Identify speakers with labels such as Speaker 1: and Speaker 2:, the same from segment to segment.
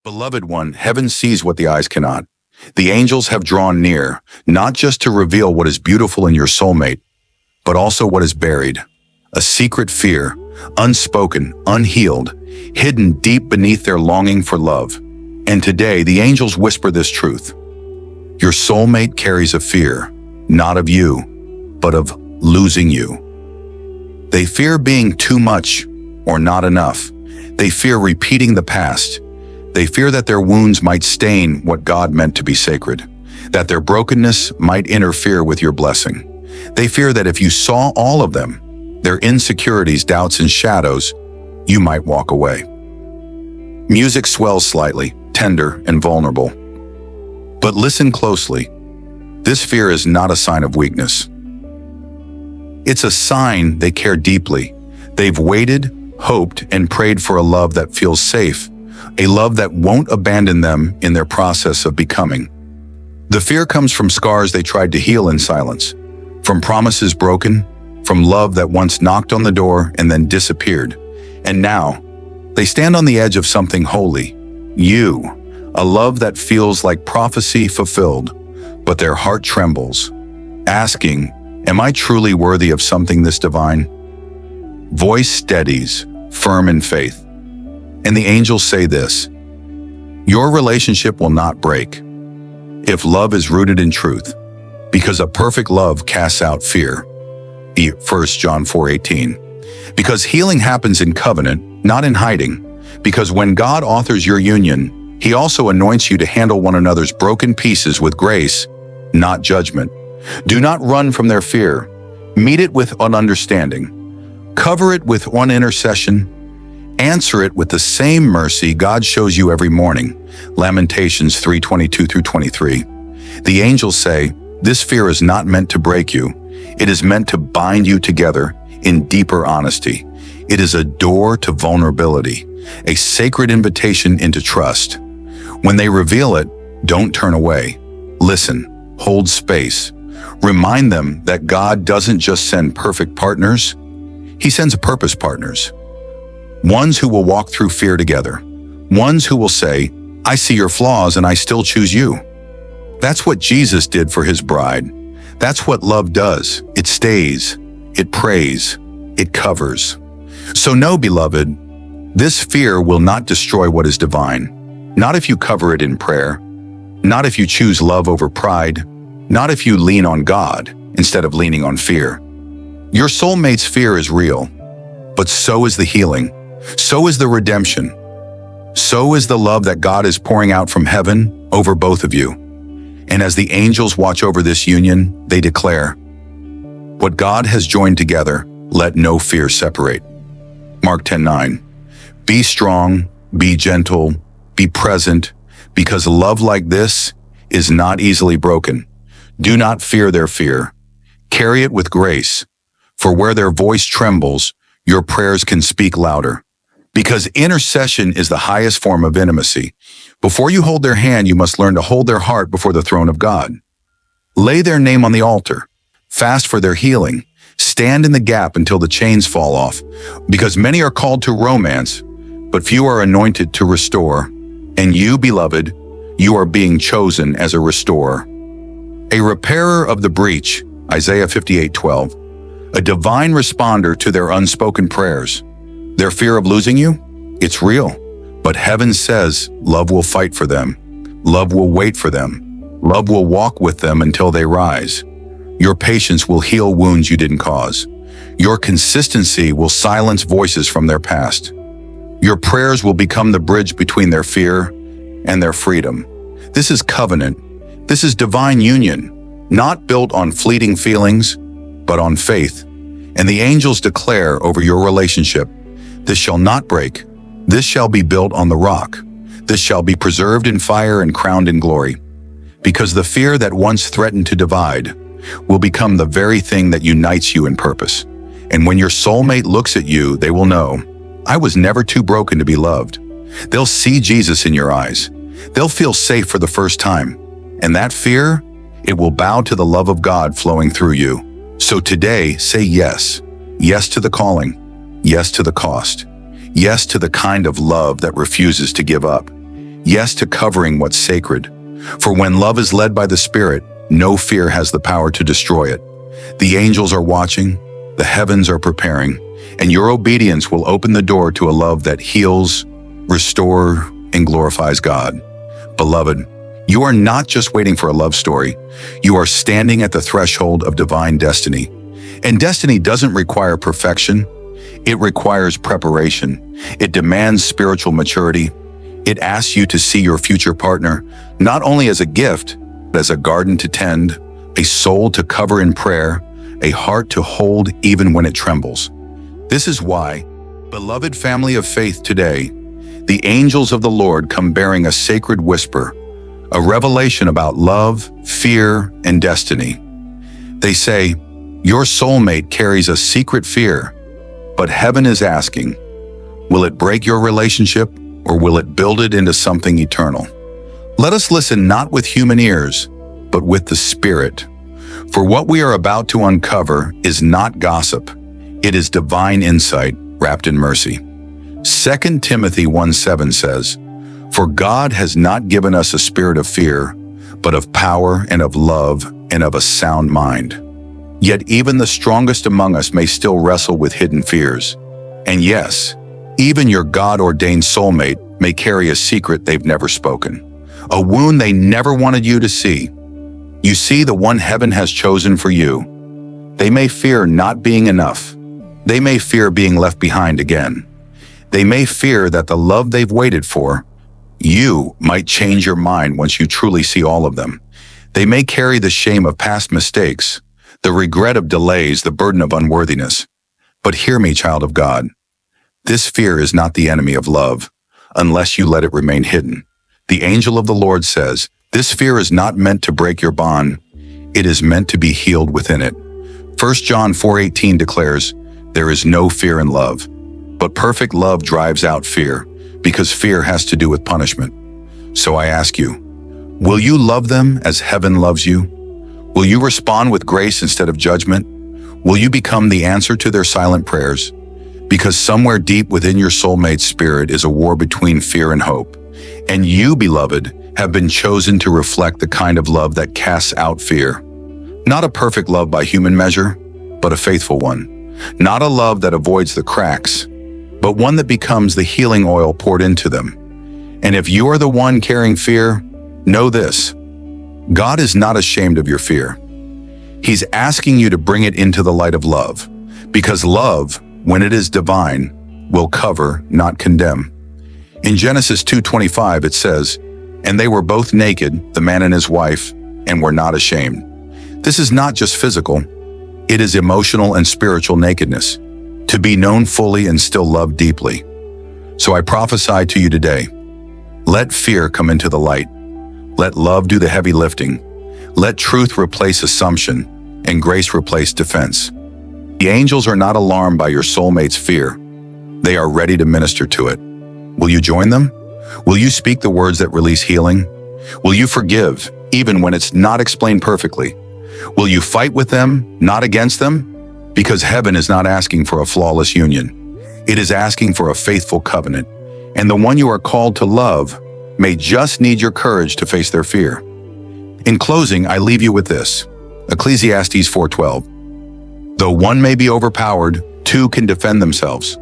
Speaker 1: Beloved one, heaven sees what the eyes cannot. The angels have drawn near, not just to reveal what is beautiful in your soulmate, but also what is buried. A secret fear, unspoken, unhealed, hidden deep beneath their longing for love. And today, the angels whisper this truth. Your soulmate carries a fear, not of you, but of losing you. They fear being too much or not enough. They fear repeating the past. They fear that their wounds might stain what God meant to be sacred, that their brokenness might interfere with your blessing. They fear that if you saw all of them, their insecurities, doubts, and shadows, you might walk away. Music swells slightly, tender and vulnerable. But listen closely. This fear is not a sign of weakness. It's a sign they care deeply. They've waited, hoped, and prayed for a love that feels safe, a love that won't abandon them in their process of becoming. The fear comes from scars they tried to heal in silence, from promises broken, from love that once knocked on the door and then disappeared. And now, they stand on the edge of something holy. You, a love that feels like prophecy fulfilled, but their heart trembles, asking, am I truly worthy of something this divine? Voice steadies, firm in faith. And the angels say this, your relationship will not break if love is rooted in truth, because a perfect love casts out fear. 1 John 4:18. Because healing happens in covenant, not in hiding. Because when God authors your union, He also anoints you to handle one another's broken pieces with grace, not judgment. Do not run from their fear. Meet it with an understanding. Cover it with one intercession. Answer it with the same mercy God shows you every morning. Lamentations 3:22-23. The angels say, this fear is not meant to break you. It is meant to bind you together in deeper honesty. It is a door to vulnerability, a sacred invitation into trust. When they reveal it, don't turn away. Listen, hold space. Remind them that God doesn't just send perfect partners. He sends purpose partners. Ones who will walk through fear together. Ones who will say, I see your flaws and I still choose you. That's what Jesus did for His bride. That's what love does. It stays, it prays, it covers. So know, beloved, this fear will not destroy what is divine. Not if you cover it in prayer. Not if you choose love over pride. Not if you lean on God instead of leaning on fear. Your soulmate's fear is real, but so is the healing. So is the redemption. So is the love that God is pouring out from heaven over both of you. And as the angels watch over this union, they declare, what God has joined together, let no fear separate. Mark 10:9. Be strong, be gentle, be present, because love like this is not easily broken. Do not fear their fear. Carry it with grace, for where their voice trembles, your prayers can speak louder. Because intercession is the highest form of intimacy. Before you hold their hand, you must learn to hold their heart before the throne of God. Lay their name on the altar. Fast for their healing. Stand in the gap until the chains fall off. Because many are called to romance, but few are anointed to restore. And you, beloved, you are being chosen as a restorer. A repairer of the breach, Isaiah 58:12. A divine responder to their unspoken prayers. Their fear of losing you? It's real. But heaven says love will fight for them. Love will wait for them. Love will walk with them until they rise. Your patience will heal wounds you didn't cause. Your consistency will silence voices from their past. Your prayers will become the bridge between their fear and their freedom. This is covenant. This is divine union, not built on fleeting feelings, but on faith. And the angels declare over your relationship, this shall not break. This shall be built on the rock. This shall be preserved in fire and crowned in glory. Because the fear that once threatened to divide will become the very thing that unites you in purpose. And when your soulmate looks at you, they will know, I was never too broken to be loved. They'll see Jesus in your eyes. They'll feel safe for the first time. And that fear, it will bow to the love of God flowing through you. So today, say yes. Yes to the calling. Yes to the cost. Yes to the kind of love that refuses to give up. Yes to covering what's sacred. For when love is led by the Spirit, no fear has the power to destroy it. The angels are watching, the heavens are preparing, and your obedience will open the door to a love that heals, restores, and glorifies God. Beloved, you are not just waiting for a love story. You are standing at the threshold of divine destiny. And destiny doesn't require perfection. It requires preparation. It demands spiritual maturity. It asks you to see your future partner not only as a gift, but as a garden to tend, a soul to cover in prayer, a heart to hold even when it trembles. This is why, beloved family of faith today, the angels of the Lord come bearing a sacred whisper, a revelation about love, fear, and destiny. They say, your soulmate carries a secret fear, but heaven is asking, will it break your relationship or will it build it into something eternal? Let us listen not with human ears, but with the Spirit. For what we are about to uncover is not gossip. It is divine insight wrapped in mercy. 2 Timothy 1:7 says, for God has not given us a spirit of fear, but of power and of love and of a sound mind. Yet even the strongest among us may still wrestle with hidden fears. And yes, even your God-ordained soulmate may carry a secret they've never spoken, a wound they never wanted you to see. You see, the one heaven has chosen for you. They may fear not being enough. They may fear being left behind again. They may fear that the love they've waited for, you might change your mind once you truly see all of them. They may carry the shame of past mistakes, the regret of delays, the burden of unworthiness. But hear me, child of God. This fear is not the enemy of love, unless you let it remain hidden. The angel of the Lord says, this fear is not meant to break your bond. It is meant to be healed within it. 1 John 4:18 declares, there is no fear in love, but perfect love drives out fear, because fear has to do with punishment. So I ask you, will you love them as heaven loves you? Will you respond with grace instead of judgment? Will you become the answer to their silent prayers? Because somewhere deep within your soulmate's spirit is a war between fear and hope. And you, beloved, have been chosen to reflect the kind of love that casts out fear. Not a perfect love by human measure, but a faithful one. Not a love that avoids the cracks, but one that becomes the healing oil poured into them. And if you are the one carrying fear, know this: God is not ashamed of your fear. He's asking you to bring it into the light of love, because love, when it is divine, will cover, not condemn. In Genesis 2:25 it says, and they were both naked, the man and his wife, and were not ashamed. This is not just physical, it is emotional and spiritual nakedness, to be known fully and still loved deeply. So I prophesy to you today, let fear come into the light. Let love do the heavy lifting. Let truth replace assumption and grace replace defense. The angels are not alarmed by your soulmate's fear. They are ready to minister to it. Will you join them? Will you speak the words that release healing? Will you forgive, even when it's not explained perfectly? Will you fight with them, not against them? Because heaven is not asking for a flawless union. It is asking for a faithful covenant. And the one you are called to love may just need your courage to face their fear. In closing, I leave you with this. Ecclesiastes 4:12. Though one may be overpowered, two can defend themselves.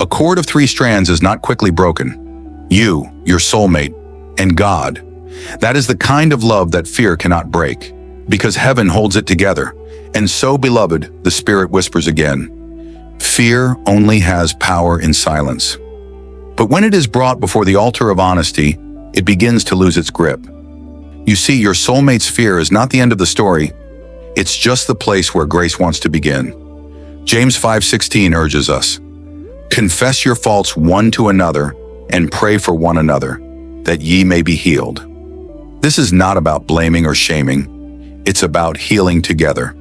Speaker 1: A cord of 3 strands is not quickly broken. You, your soulmate, and God. That is the kind of love that fear cannot break, because heaven holds it together. And so, beloved, the Spirit whispers again, fear only has power in silence. But when it is brought before the altar of honesty, it begins to lose its grip. You see, your soulmate's fear is not the end of the story. It's just the place where grace wants to begin. James 5:16 urges us, confess your faults one to another and pray for one another, that ye may be healed. This is not about blaming or shaming. It's about healing together.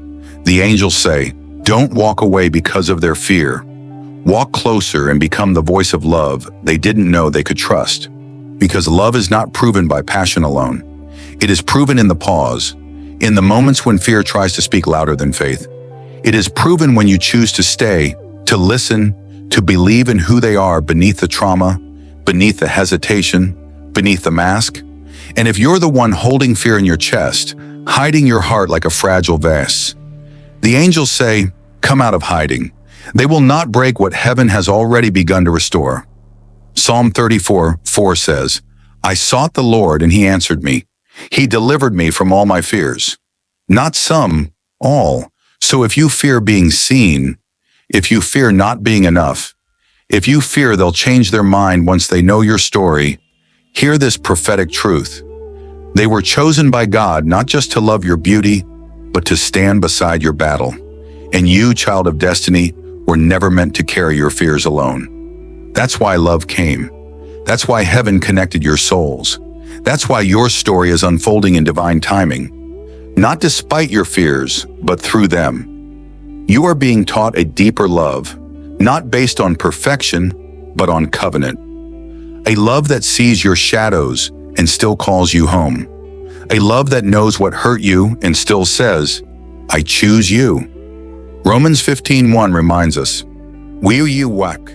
Speaker 1: The angels say, don't walk away because of their fear. Walk closer and become the voice of love they didn't know they could trust. Because love is not proven by passion alone. It is proven in the pause, in the moments when fear tries to speak louder than faith. It is proven when you choose to stay, to listen, to believe in who they are beneath the trauma, beneath the hesitation, beneath the mask? And if you're the one holding fear in your chest, hiding your heart like a fragile vase, the angels say, come out of hiding. They will not break what heaven has already begun to restore. Psalm 34:4 says, I sought the Lord and he answered me. He delivered me from all my fears. Not some, all. So if you fear being seen, if you fear not being enough, if you fear they'll change their mind once they know your story, hear this prophetic truth. They were chosen by God not just to love your beauty, but to stand beside your battle. And you, child of destiny, were never meant to carry your fears alone. That's why love came. That's why heaven connected your souls. That's why your story is unfolding in divine timing. Not despite your fears, but through them. You are being taught a deeper love, not based on perfection, but on covenant. A love that sees your shadows and still calls you home. A love that knows what hurt you and still says, I choose you. Romans 15:1 reminds us, will you walk